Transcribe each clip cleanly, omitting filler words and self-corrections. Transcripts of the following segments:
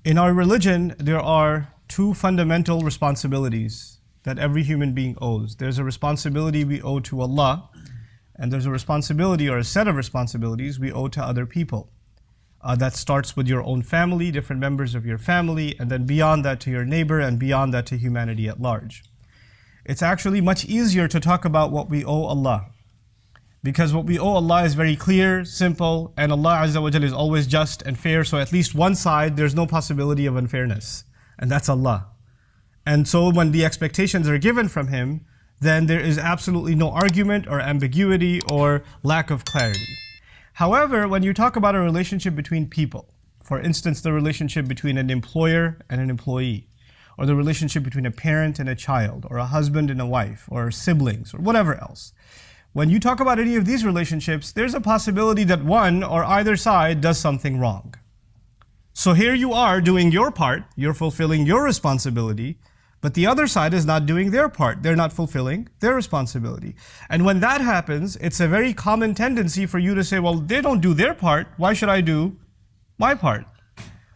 In our religion, there are two fundamental responsibilities that every human being owes. There's a responsibility we owe to Allah, and there's a responsibility or a set of responsibilities we owe to other people. That starts with your own family, different members of your family, and then beyond that to your neighbor, and beyond that to humanity at large. It's actually much easier to talk about what we owe Allah, because what we owe Allah is very clear, simple, and Allah Azza wa Jalla is always just and fair, so at least one side, there's no possibility of unfairness, and that's Allah. And so when the expectations are given from Him, then there is absolutely no argument or ambiguity or lack of clarity. However, when you talk about a relationship between people, for instance, the relationship between an employer and an employee, or the relationship between a parent and a child, or a husband and a wife, or siblings, or whatever else, when you talk about any of these relationships, there's a possibility that one or either side does something wrong. So here you are doing your part, you're fulfilling your responsibility, but the other side is not doing their part. They're not fulfilling their responsibility. And when that happens, it's a very common tendency for you to say, well, they don't do their part, why should I do my part?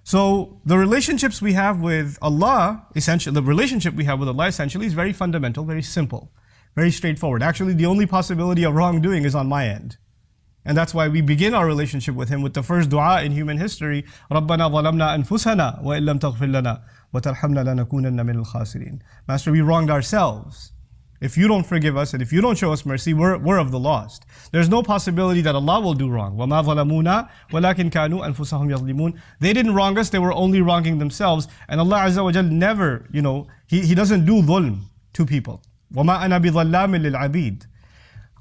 So the relationships we have with Allah, essentially, the relationship we have with Allah essentially is very fundamental, very simple, very straightforward. Actually, the only possibility of wrongdoing is on my end. And that's why we begin our relationship with Him with the first dua in human history, رَبَّنَا ظَلَمْنَا أَنفُسَنَا وَإِن لَمْ تَغْفِرْ لَنَا وَتَرْحَمْنَا لَنَكُونَنَّ مِنَ الْخَاسِرِينَ. Master, we wronged ourselves. If you don't forgive us and if you don't show us mercy, we're of the lost. There's no possibility that Allah will do wrong. وَمَا ظَلَمُونَا وَلَكِنْ كَانُوا أَنفُسَهُمْ يَظْلِمُونَ. They didn't wrong us, they were only wronging themselves. And Allah Azza wa Jal never, He doesn't do dhulm to people. وَمَا أَنَا بِظَلَّامٍ لِلْعَبِيدِ.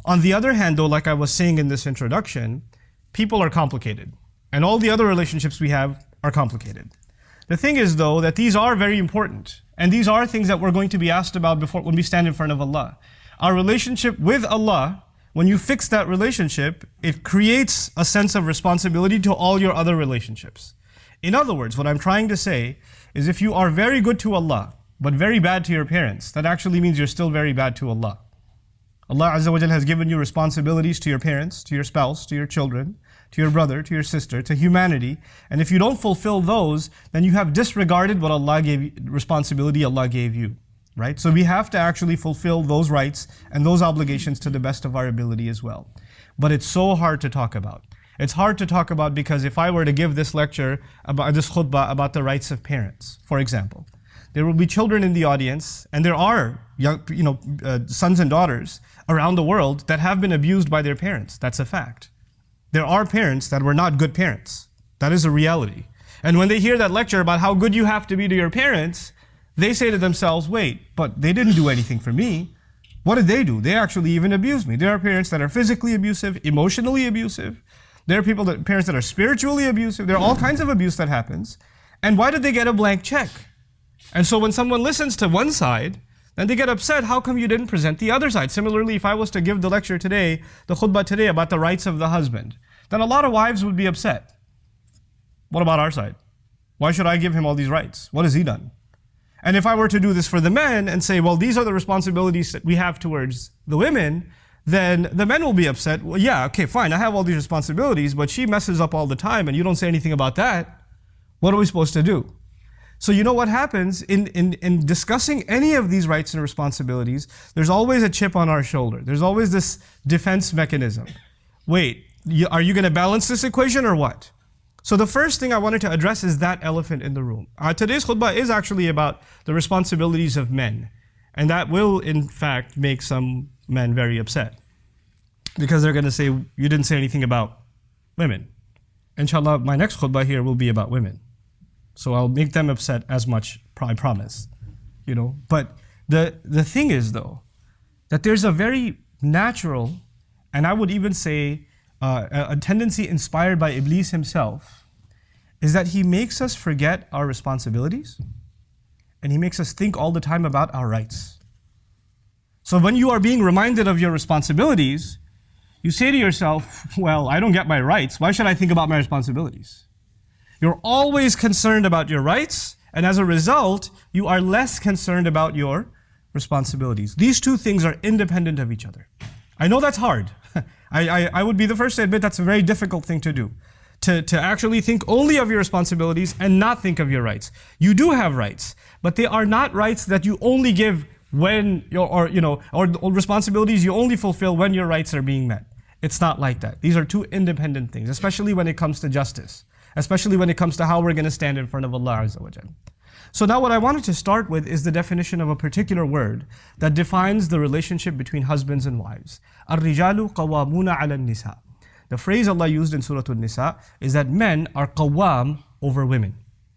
On the other hand, though, like I was saying in this introduction, people are complicated. And all the other relationships we have are complicated. The thing is, though, that these are very important. And these are things that we're going to be asked about when we stand in front of Allah. Our relationship with Allah, when you fix that relationship, it creates a sense of responsibility to all your other relationships. In other words, what I'm trying to say is if you are very good to Allah, but very bad to your parents, that actually means you're still very bad to Allah. Allah Azza wa Jal has given you responsibilities to your parents, to your spouse, to your children, to your brother, to your sister, to humanity. And if you don't fulfill those, then you have disregarded what Allah gave you, responsibility Allah gave you. Right? So we have to actually fulfill those rights and those obligations to the best of our ability as well. But it's so hard to talk about. It's hard to talk about because if I were to give this lecture, about this khutbah about the rights of parents, for example, there will be children in the audience, and there are young, sons and daughters around the world that have been abused by their parents. That's a fact. There are parents that were not good parents. That is a reality. And when they hear that lecture about how good you have to be to your parents, they say to themselves, wait, but they didn't do anything for me. What did they do? They actually even abused me. There are parents that are physically abusive, emotionally abusive. There are parents that are spiritually abusive. There are all kinds of abuse that happens. And why did they get a blank check? And so when someone listens to one side, then they get upset, how come you didn't present the other side? Similarly, if I was to give the lecture today, the khutbah today about the rights of the husband, then a lot of wives would be upset. What about our side? Why should I give him all these rights? What has he done? And if I were to do this for the men and say, well, these are the responsibilities that we have towards the women, then the men will be upset. Well, yeah, okay, fine, I have all these responsibilities, but she messes up all the time and you don't say anything about that. What are we supposed to do? So you know what happens in discussing any of these rights and responsibilities, there's always a chip on our shoulder. There's always this defense mechanism. Wait, are you going to balance this equation or what? So the first thing I wanted to address is that elephant in the room. Today's khutbah is actually about the responsibilities of men. And that will, in fact, make some men very upset. Because they're going to say, you didn't say anything about women. Inshallah, my next khutbah here will be about women. So I'll make them upset as much, I promise. But the thing is, though, that there's a very natural, and I would even say a tendency inspired by Iblis himself, is that he makes us forget our responsibilities, and he makes us think all the time about our rights. So when you are being reminded of your responsibilities, you say to yourself, well, I don't get my rights, why should I think about my responsibilities? You're always concerned about your rights, and as a result, you are less concerned about your responsibilities. These two things are independent of each other. I know that's hard. I would be the first to admit that's a very difficult thing to do. to actually think only of your responsibilities and not think of your rights. You do have rights, but they are not rights that you only give when or responsibilities you only fulfill when your rights are being met. It's not like that. These are two independent things, especially when it comes to justice, especially when it comes to how we're going to stand in front of Allah Azza wa Jal. So now what I wanted to start with is the definition of a particular word that defines the relationship between husbands and wives. Ar-rijalu qawwamuna 'ala an-nisa. The phrase Allah used in Surah An-Nisa is that men are qawwam over women.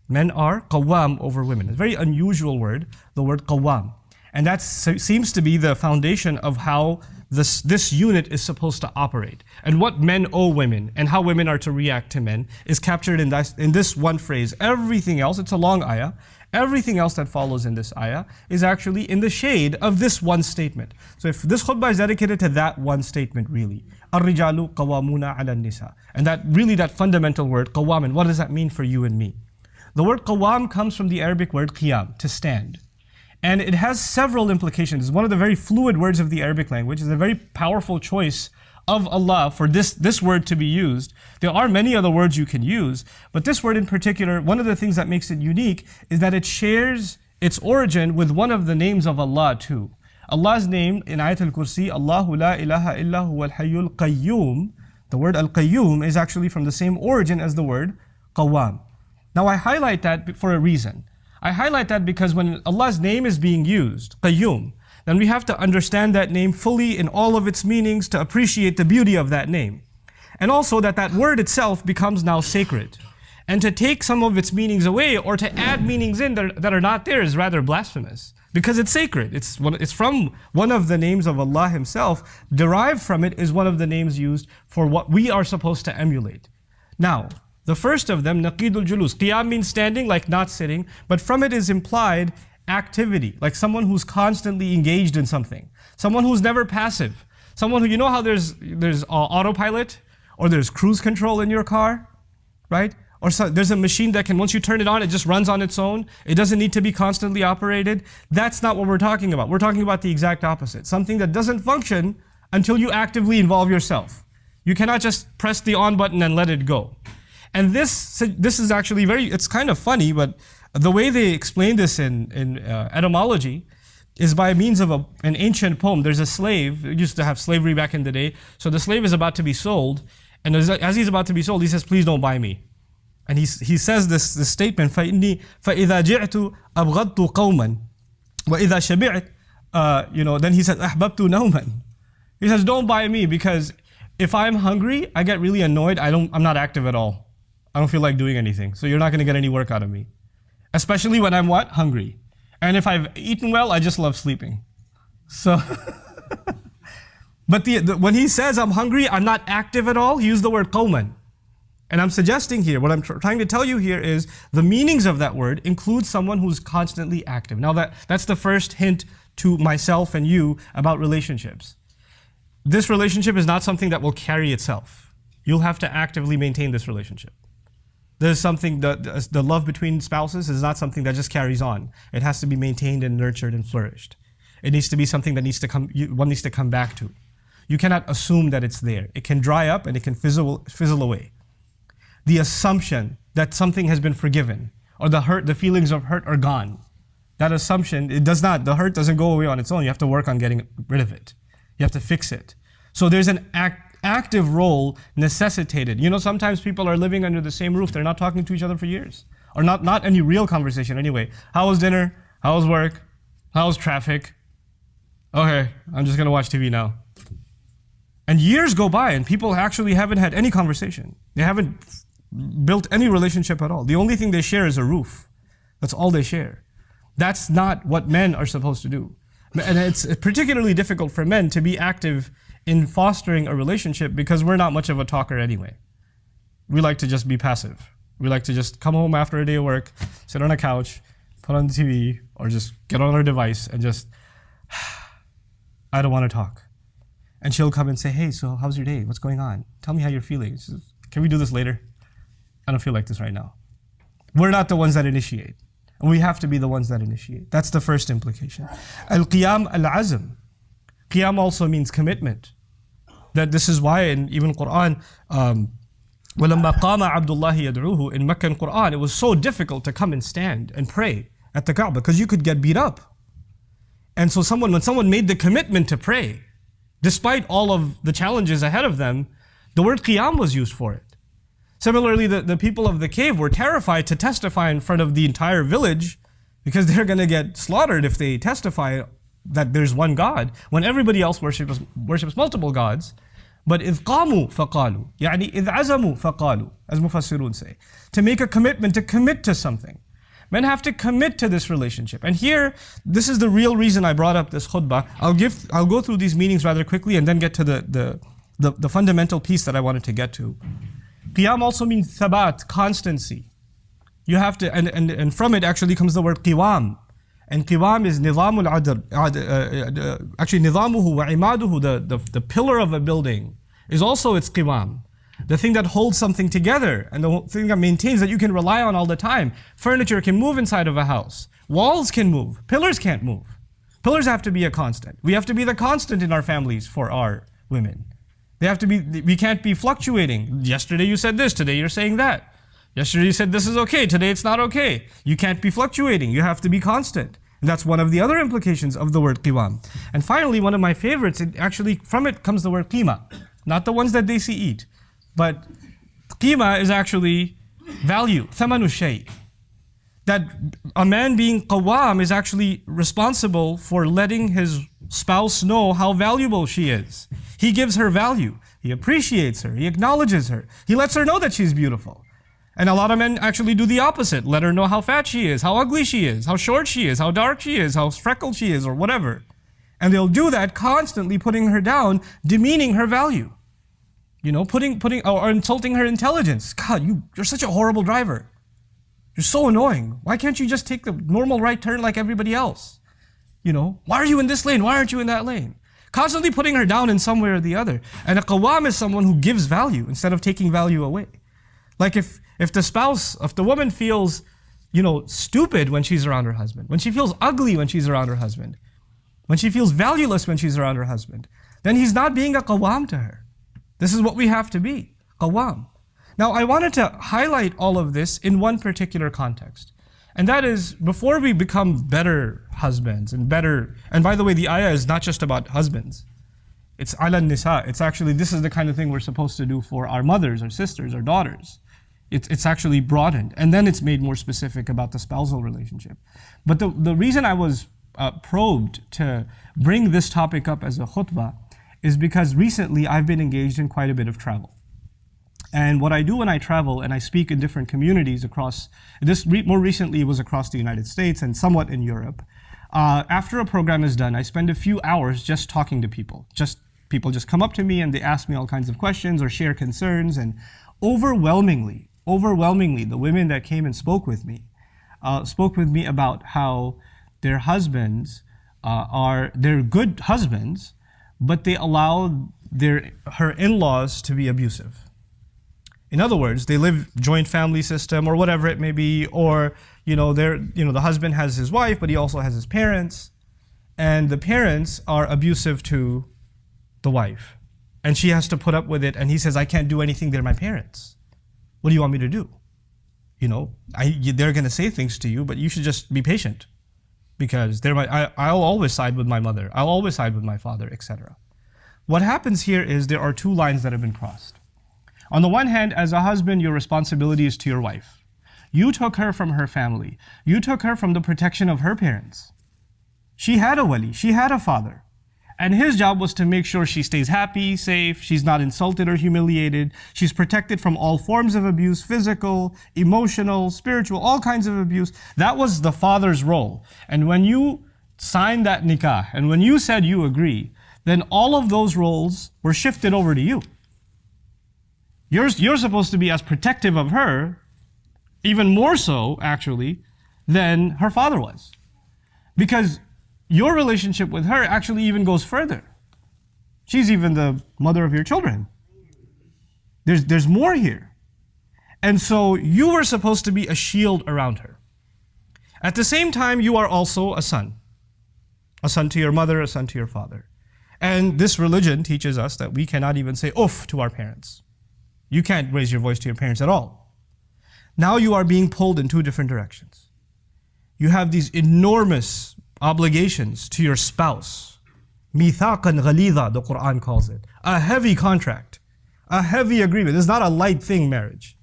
Men are qawwam over women. It's a very unusual word, the word qawwam. And that seems to be the foundation of how this unit is supposed to operate. And what men owe women and how women are to react to men is captured in this one phrase. Everything else, it's a long ayah, everything else that follows in this ayah is actually in the shade of this one statement. So if this khutbah is dedicated to that one statement really, Ar-rijalu qawwamuna 'ala an-nisa. And that fundamental word, qawwam, and what does that mean for you and me? The word qawwam comes from the Arabic word qiyam, to stand. And it has several implications. It's one of the very fluid words of the Arabic language. It's a very powerful choice of Allah for this word to be used. There are many other words you can use, but this word in particular, one of the things that makes it unique is that it shares its origin with one of the names of Allah too. Allah's name in Ayat al-Kursi, Allahu la ilaha illa huwa al-hayyul qayyum. The word al-qayyum is actually from the same origin as the word qawwam. Now I highlight that for a reason. I highlight that because when Allah's name is being used, qayyum, then we have to understand that name fully in all of its meanings to appreciate the beauty of that name. And also that word itself becomes now sacred. And to take some of its meanings away or to add meanings in that are not there is rather blasphemous. Because it's sacred. It's from one of the names of Allah Himself. Derived from it is one of the names used for what we are supposed to emulate. Now, the first of them, naqidul julus. Qiyam means standing, like not sitting. But from it is implied activity, like someone who's constantly engaged in something. Someone who's never passive. Someone who, you know how there's autopilot? Or there's cruise control in your car, right? Or there's a machine that can, once you turn it on, it just runs on its own. It doesn't need to be constantly operated. That's not what we're talking about. We're talking about the exact opposite. Something that doesn't function until you actively involve yourself. You cannot just press the on button and let it go. And this is actually it's kind of funny, but the way they explain this in etymology is by means of an ancient poem. There's a slave, we used to have slavery back in the day. So the slave is about to be sold. And as he's about to be sold, he says, please don't buy me. And he says this statement, فَإِنِّي فَإِذَا جِعْتُ أَبْغَضْتُ قَوْمًا وَإِذَا شَبِعْتُ then he says, أَحْبَبْتُ نَوْمًا. He says, don't buy me, because if I'm hungry, I get really annoyed. I'm not active at all. I don't feel like doing anything. So you're not going to get any work out of me. Especially when I'm what? Hungry. And if I've eaten well, I just love sleeping. So, but when he says I'm hungry, I'm not active at all, he used the word qawman. And I'm suggesting here, what I'm trying to tell you here is the meanings of that word include someone who's constantly active. Now that's the first hint to myself and you about relationships. This relationship is not something that will carry itself. You'll have to actively maintain this relationship. There's something, the love between spouses is not something that just carries on. It has to be maintained and nurtured and flourished. It needs to be something that one needs to come back to. You cannot assume that it's there. It can dry up and it can fizzle away. The assumption that something has been forgiven or the feelings of hurt are gone. That assumption, the hurt doesn't go away on its own. You have to work on getting rid of it. You have to fix it. So there's an active role necessitated. You know, sometimes people are living under the same roof. They're not talking to each other for years. Or not any real conversation anyway. How was dinner? How was work? How was traffic? Okay, I'm just gonna watch TV now. And years go by and people actually haven't had any conversation. They haven't built any relationship at all. The only thing they share is a roof. That's all they share. That's not what men are supposed to do. And it's particularly difficult for men to be active in fostering a relationship because we're not much of a talker anyway. We like to just be passive. We like to just come home after a day of work, sit on a couch, put on the TV, or just get on our device and just, I don't want to talk. And she'll come and say, hey, so how's your day? What's going on? Tell me how you're feeling. She says, can we do this later? I don't feel like this right now. We're not the ones that initiate. We have to be the ones that initiate. That's the first implication. Al-qiyam al-azm. Qiyam also means commitment. That this is why in even Qur'an, وَلَمَّا قَامَ عَبْدُ اللَّهِ يَدْعُوهُ in Meccan Qur'an, it was so difficult to come and stand and pray at the Kaaba because you could get beat up. And so when someone made the commitment to pray, despite all of the challenges ahead of them, the word qiyam was used for it. Similarly, the people of the cave were terrified to testify in front of the entire village because they're going to get slaughtered if they testify that there's one God, when everybody else worships multiple gods. But إِذْ قَامُوا فَقَالُوا يعني إِذْ عَزَمُوا فَقَالُوا, as Mufassirun say. To make a commitment, to commit to something. Men have to commit to this relationship. And here, this is the real reason I brought up this khutbah. I'll go through these meanings rather quickly and then get to the fundamental piece that I wanted to get to. Qiyam also means thabat, constancy. You have to, and from it actually comes the word qiwam. And qiwam is nizamul adr. Actually, nizamuhu wa imaduhu, the pillar of a building, is also its qiwam. The thing that holds something together and the thing that maintains, that you can rely on all the time. Furniture can move inside of a house. Walls can move. Pillars can't move. Pillars have to be a constant. We have to be the constant in our families for our women. They have to be, we can't be fluctuating. Yesterday you said this, today you're saying that. Yesterday you said this is okay, today it's not okay. You can't be fluctuating, you have to be constant. And that's one of the other implications of the word qiwam. And finally, one of my favorites, from it comes the word qima. Not the ones that they see eat. But qima is actually value, thamanu shay. That a man being qawwam is actually responsible for letting his spouse know how valuable she is. He gives her value. He appreciates her. He acknowledges her. He lets her know that she's beautiful. And a lot of men actually do the opposite. Let her know how fat she is, how ugly she is, how short she is, how dark she is, how freckled she is, or whatever. And they'll do that constantly, putting her down, demeaning her value. You know, or insulting her intelligence. God, you're such a horrible driver. You're so annoying. Why can't you just take the normal right turn like everybody else? You know, why are you in this lane? Why aren't you in that lane? Constantly putting her down in some way or the other. And a qawwam is someone who gives value instead of taking value away. Like if the woman feels, stupid when she's around her husband, when she feels ugly when she's around her husband, when she feels valueless when she's around her husband, then he's not being a qawwam to her. This is what we have to be, qawwam. Now I wanted to highlight all of this in one particular context. And that is, before we become better husbands and by the way, the ayah is not just about husbands. It's ala nisa. It's actually, this is the kind of thing we're supposed to do for our mothers, our sisters, our daughters. It's actually broadened. And then it's made more specific about the spousal relationship. But the reason I was probed to bring this topic up as a khutbah is because recently I've been engaged in quite a bit of travel. And what I do when I travel and I speak in different communities more recently was across the United States and somewhat in Europe. After a program is done, I spend a few hours just talking to people. People just come up to me and they ask me all kinds of questions or share concerns. And overwhelmingly, the women that came and spoke with me about how their husbands they're good husbands, but they allow her in-laws to be abusive. In other words, they live joint family system or whatever it may be, or the husband has his wife, but he also has his parents, and the parents are abusive to the wife, and she has to put up with it. And he says, "I can't do anything. They're my parents. What do you want me to do? They're going to say things to you, but you should just be patient, because I'll always side with my mother. I'll always side with my father, etc." What happens here is there are two lines that have been crossed. On the one hand, as a husband, your responsibility is to your wife. You took her from her family. You took her from the protection of her parents. She had a wali, she had a father. And his job was to make sure she stays happy, safe, she's not insulted or humiliated, she's protected from all forms of abuse, physical, emotional, spiritual, all kinds of abuse. That was the father's role. And when you signed that nikah, and when you said you agree, then all of those roles were shifted over to you. You're supposed to be as protective of her, even more so, actually, than her father was. Because your relationship with her actually even goes further. She's even the mother of your children. There's more here. And so you were supposed to be a shield around her. At the same time, you are also a son. A son to your mother, a son to your father. And this religion teaches us that we cannot even say "uff" to our parents. You can't raise your voice to your parents at all. Now you are being pulled in two different directions. You have these enormous obligations to your spouse. Mithaqan ghalidha, the Qur'an calls it. A heavy contract, a heavy agreement. It's not a light thing, marriage.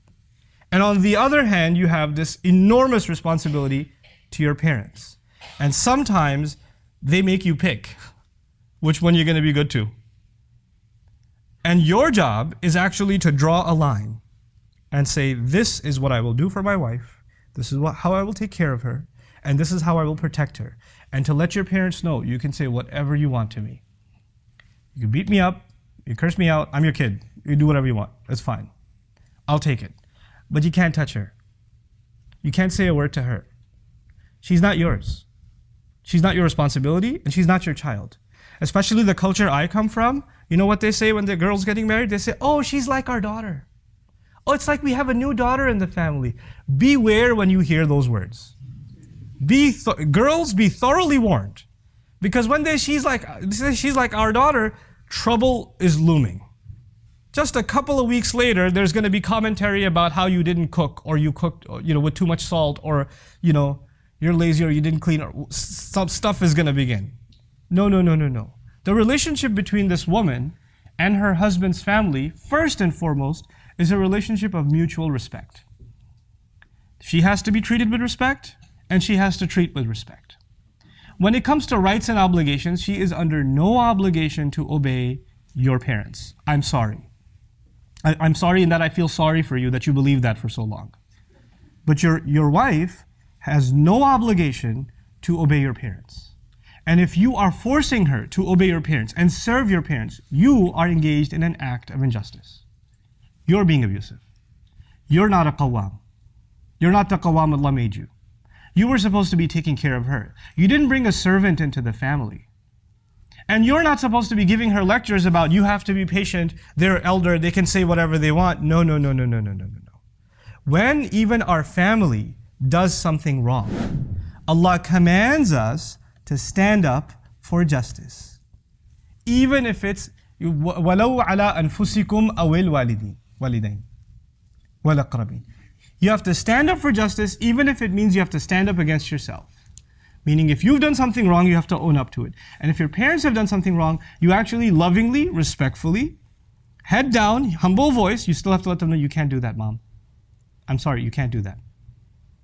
And on the other hand, you have this enormous responsibility to your parents. And sometimes they make you pick which one you're going to be good to. And your job is actually to draw a line and say, this is what I will do for my wife, this is how I will take care of her, and this is how I will protect her. And to let your parents know, you can say whatever you want to me. You can beat me up, you curse me out, I'm your kid. You do whatever you want, that's fine. I'll take it. But you can't touch her. You can't say a word to her. She's not yours. She's not your responsibility, and she's not your child. Especially the culture I come from, you know what they say when the girl's getting married? They say, oh, she's like our daughter. Oh, it's like we have a new daughter in the family. Beware when you hear those words. Girls, be thoroughly warned. Because when they say she's like our daughter, trouble is looming. Just a couple of weeks later, there's going to be commentary about how you didn't cook, or you cooked, with too much salt, or, you're lazy, or you didn't clean, or some stuff is going to begin. No. The relationship between this woman and her husband's family, first and foremost, is a relationship of mutual respect. She has to be treated with respect, and she has to treat with respect. When it comes to rights and obligations, she is under no obligation to obey your parents. I'm sorry. I'm sorry in that I feel sorry for you that you believed that for so long. But your wife has no obligation to obey your parents. And if you are forcing her to obey your parents and serve your parents, you are engaged in an act of injustice. You're being abusive. You're not a qawwam. You're not the qawwam Allah made you. You were supposed to be taking care of her. You didn't bring a servant into the family. And you're not supposed to be giving her lectures about you have to be patient, they're elder, they can say whatever they want. No. When even our family does something wrong, Allah commands us to stand up for justice. Even if it's وَلَوْ عَلَىٰ أَنفُسِكُمْ أَوِ الْوَالِدَيْنِ وَالْأَقْرَبِينَ. You have to stand up for justice, even if it means you have to stand up against yourself. Meaning if you've done something wrong, you have to own up to it. And if your parents have done something wrong, you actually lovingly, respectfully, head down, humble voice, you still have to let them know, you can't do that, Mom. I'm sorry, you can't do that.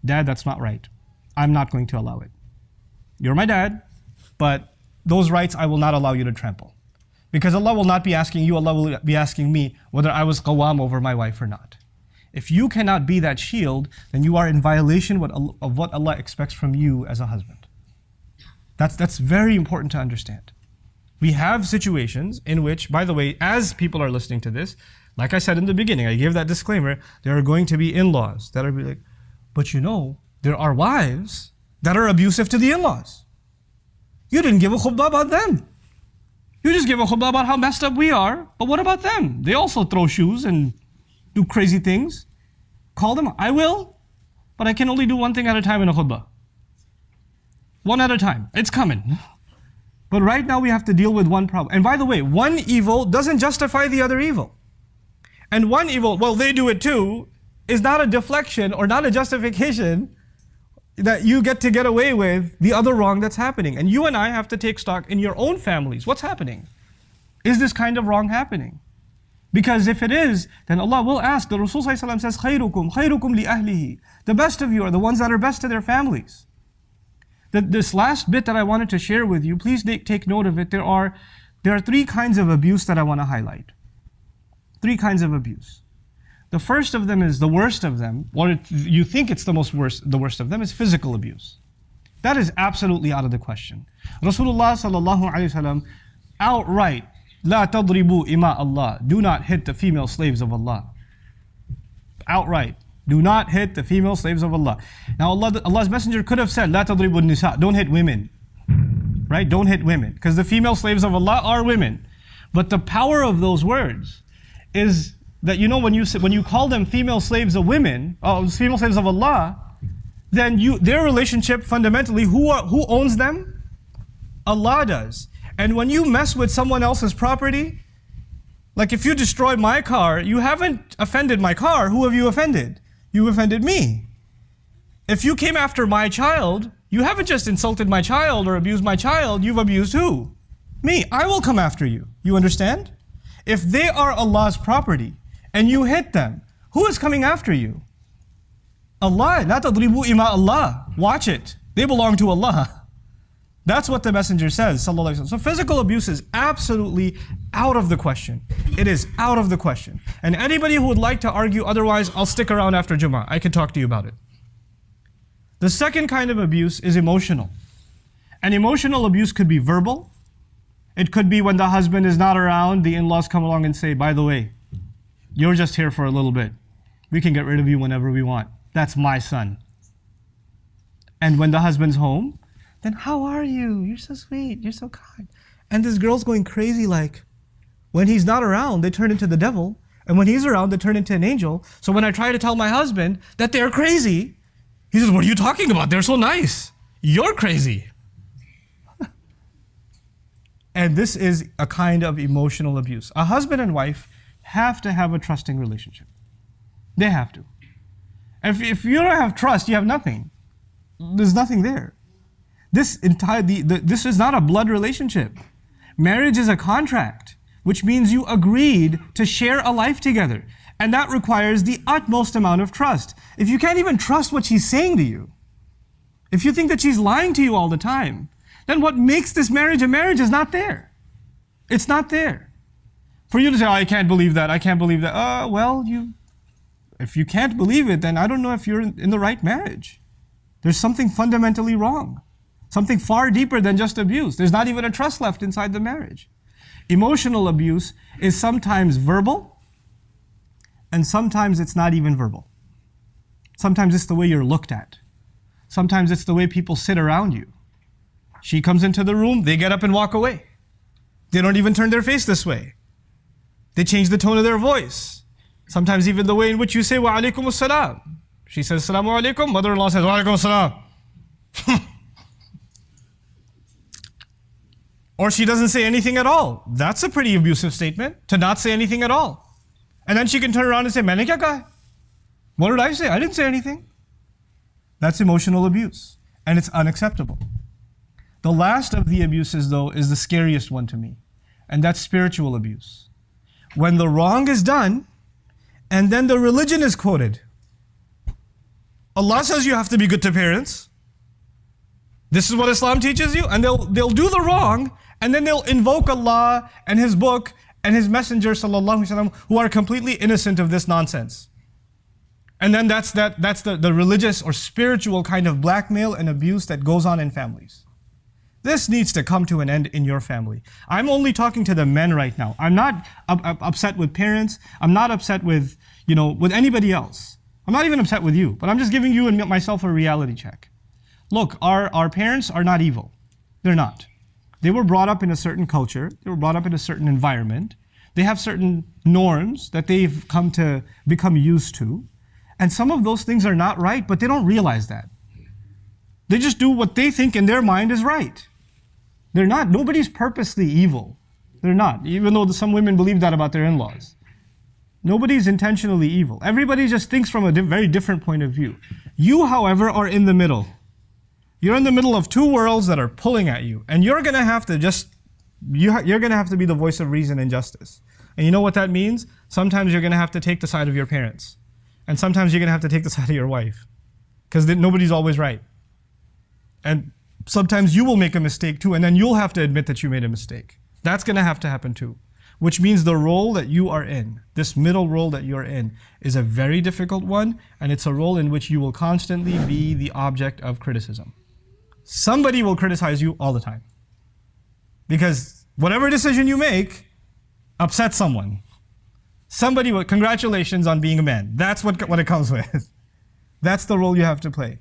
Dad, that's not right. I'm not going to allow it. You're my dad, but those rights I will not allow you to trample. Because Allah will not be asking you, Allah will be asking me whether I was qawwam over my wife or not. If you cannot be that shield, then you are in violation of what Allah expects from you as a husband. That's very important to understand. We have situations in which, by the way, as people are listening to this, like I said in the beginning, I gave that disclaimer, there are going to be in-laws that are like, but there are wives that are abusive to the in-laws. You didn't give a khutbah about them. You just give a khutbah about how messed up we are, but what about them? They also throw shoes and do crazy things. Call them. I will, but I can only do one thing at a time in a khutbah. One at a time. It's coming. But right now we have to deal with one problem. And by the way, one evil doesn't justify the other evil. And one evil, well, they do it too, is not a deflection or not a justification that you get away with the other wrong that's happening. And you and I have to take stock in your own families. What's happening? Is this kind of wrong happening? Because if it is, then Allah will ask. The Rasul ﷺ says, خَيْرُكُمْ li ahlihi. The best of you are the ones that are best to their families. This last bit that I wanted to share with you, please take note of it. There are three kinds of abuse that I want to highlight. Three kinds of abuse. The first of them is the worst of them, or you think it's the worst of them, is physical abuse. That is absolutely out of the question. Rasulullah sallallahu alaihi wasallam outright, لا تضربوا إماء Allah, do not hit the female slaves of Allah. Outright, do not hit the female slaves of Allah. Now Allah's Messenger could have said, لا تضربوا النساء, don't hit women. Right? Don't hit women. Because the female slaves of Allah are women. But the power of those words is that when you call them female slaves of women, female slaves of Allah, then their relationship fundamentally, who owns them? Allah does. And when you mess with someone else's property, Like if you destroy my car, you haven't offended my car. Who have you offended? You offended me. If you came after my child, you haven't just insulted my child or abused my child, you've abused who? Me. I will come after you. You understand? If they are Allah's property and you hit them, who is coming after you? Allah. La tadribu ima Allah. Watch it. They belong to Allah. That's what the Messenger says, sallallahu alaihi wasallam. So physical abuse is absolutely out of the question. It is out of the question. And anybody who would like to argue otherwise, I'll stick around after Jummah. I can talk to you about it. The second kind of abuse is emotional. And emotional abuse could be verbal. It could be when the husband is not around, the in-laws come along and say, by the way, you're just here for a little bit. We can get rid of you whenever we want. That's my son. And when the husband's home, then how are you? You're so sweet. You're so kind. And this girl's going crazy like, when he's not around, they turn into the devil. And when he's around, they turn into an angel. So when I try to tell my husband that they're crazy, he says, what are you talking about? They're so nice. You're crazy. And this is a kind of emotional abuse. A husband and wife have to have a trusting relationship. They have to. If you don't have trust, you have nothing. There's nothing there. This is not a blood relationship. Marriage is a contract, which means you agreed to share a life together. And that requires the utmost amount of trust. If you can't even trust what she's saying to you, if you think that she's lying to you all the time, then what makes this marriage a marriage is not there. It's not there. For you to say, oh, I can't believe that, I can't believe that. If you can't believe it, then I don't know if you're in the right marriage. There's something fundamentally wrong. Something far deeper than just abuse. There's not even a trust left inside the marriage. Emotional abuse is sometimes verbal, and sometimes it's not even verbal. Sometimes it's the way you're looked at. Sometimes it's the way people sit around you. She comes into the room, they get up and walk away. They don't even turn their face this way. They change the tone of their voice. Sometimes even the way in which you say, wa alaikum assalam. She says, assalamu alaikum. Mother-in-law says, wa alaikum assalam. Or she doesn't say anything at all. That's a pretty abusive statement, to not say anything at all. And then she can turn around and say, maine kya kaha? What did I say? I didn't say anything. That's emotional abuse. And it's unacceptable. The last of the abuses, though, is the scariest one to me. And that's spiritual abuse. When the wrong is done, and then the religion is quoted. Allah says you have to be good to parents. This is what Islam teaches you. And they'll do the wrong, and then they'll invoke Allah and His book and His Messenger sallallahu alaihi wasallam, who are completely innocent of this nonsense. And then that's the religious or spiritual kind of blackmail and abuse that goes on in families. This needs to come to an end in your family. I'm only talking to the men right now. I'm not upset with parents. I'm not upset with anybody else. I'm not even upset with you, but I'm just giving you and myself a reality check. Look, our parents are not evil. They're not. They were brought up in a certain culture. They were brought up in a certain environment. They have certain norms that they've come to become used to. And some of those things are not right, but they don't realize that. They just do what they think in their mind is right. They're not. Nobody's purposely evil. They're not, even though some women believe that about their in-laws. Nobody's intentionally evil. Everybody just thinks from a very different point of view. You, however, are in the middle. You're in the middle of two worlds that are pulling at you. And you're going to have to you're going to have to be the voice of reason and justice. And you know what that means? Sometimes you're going to have to take the side of your parents. And sometimes you're going to have to take the side of your wife. Because nobody's always right. And sometimes you will make a mistake too, and then you'll have to admit that you made a mistake. That's going to have to happen too. Which means the role that you are in, this middle role that you're in, is a very difficult one, and it's a role in which you will constantly be the object of criticism. Somebody will criticize you all the time. Because whatever decision you make upsets someone. Somebody will, congratulations on being a man. That's what it comes with. That's the role you have to play.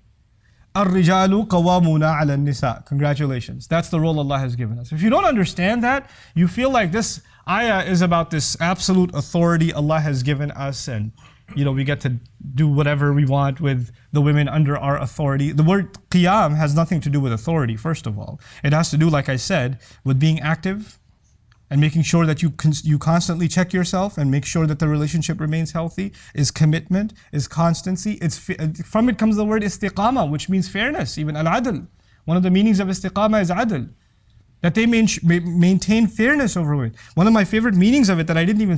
الرِّجَالُ قَوَّامُونَ عَلَى النِّسَاءِ. Congratulations. That's the role Allah has given us. If you don't understand that, you feel like this ayah is about this absolute authority Allah has given us, and we get to do whatever we want with the women under our authority. The word qiyam has nothing to do with authority, first of all. It has to do, like I said, with being active, and making sure that you constantly check yourself and make sure that the relationship remains healthy, is commitment, is constancy. From it comes the word istiqama, which means fairness, even al-adl. One of the meanings of istiqama is adl, that they maintain fairness over it. One of my favorite meanings of it that I didn't even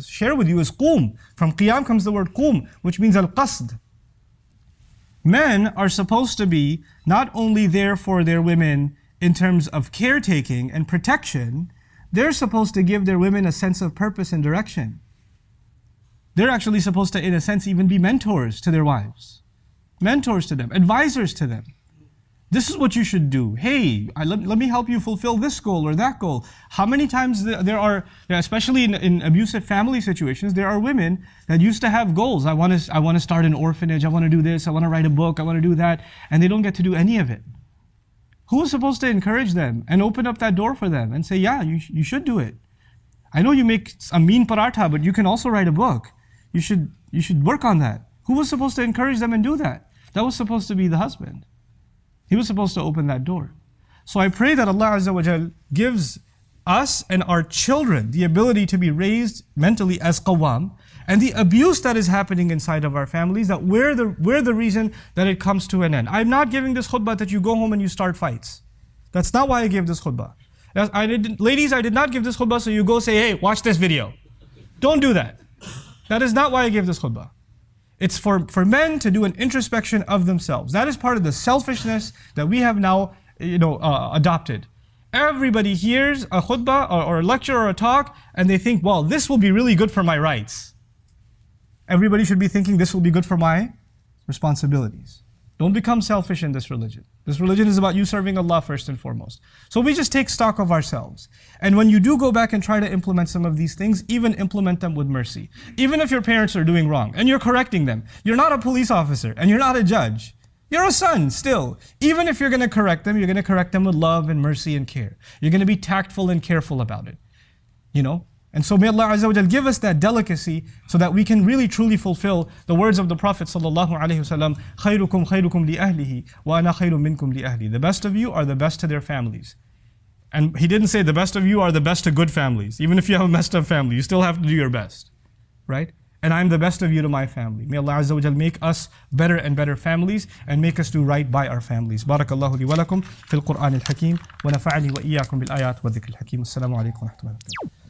share with you is qum. From qiyam comes the word qum, which means al-qasd. Men are supposed to be not only there for their women in terms of caretaking and protection, they're supposed to give their women a sense of purpose and direction. They're actually supposed to, in a sense, even be mentors to their wives. Mentors to them, advisors to them. This is what you should do. Hey, let me help you fulfill this goal or that goal. How many times there are, especially in abusive family situations, there are women that used to have goals. I want to start an orphanage, I want to do this, I want to write a book, I want to do that, and they don't get to do any of it. Who is supposed to encourage them and open up that door for them and say, yeah, you should do it. I know you make a mean paratha, but you can also write a book. You should work on that. Who was supposed to encourage them and do that? That was supposed to be the husband. He was supposed to open that door. So I pray that Allah Azza wa Jal gives us and our children the ability to be raised mentally as qawwam, and the abuse that is happening inside of our families, that we're the reason that it comes to an end. I'm not giving this khutbah that you go home and you start fights. That's not why I gave this khutbah. Ladies, I did not give this khutbah so you go say, hey, watch this video. Don't do that. That is not why I gave this khutbah. It's for men to do an introspection of themselves. That is part of the selfishness that we have now adopted. Everybody hears a khutbah or a lecture or a talk and they think, well, this will be really good for my rights. Everybody should be thinking this will be good for my responsibilities. Don't become selfish in this religion. This religion is about you serving Allah first and foremost. So we just take stock of ourselves. And when you do go back and try to implement some of these things, even implement them with mercy. Even if your parents are doing wrong and you're correcting them, you're not a police officer and you're not a judge. You're a son still. Even if you're going to correct them, you're going to correct them with love and mercy and care. You're going to be tactful and careful about it. And so may Allah Azza wa Jal give us that delicacy so that we can really truly fulfill the words of the Prophet sallallahu alaihi wasallam, خَيْرُكُمْ خَيْرُكُمْ لِأَهْلِهِ وَأَنَا خَيْرٌ مِنْكُمْ لِأَهْلِي. The best of you are the best to their families. And he didn't say the best of you are the best to good families. Even if you have a messed up family, you still have to do your best. Right? And I'm the best of you to my family. May Allah Azza wa Jal make us better and better families and make us do right by our families. Barakallahu li wa lakum fil Qur'anil Hakim wa nafa'ani wa iyyakum bil ayat wa dhikril hakim. Assalamu alaikum wa rahmatullahi wa barakatuh.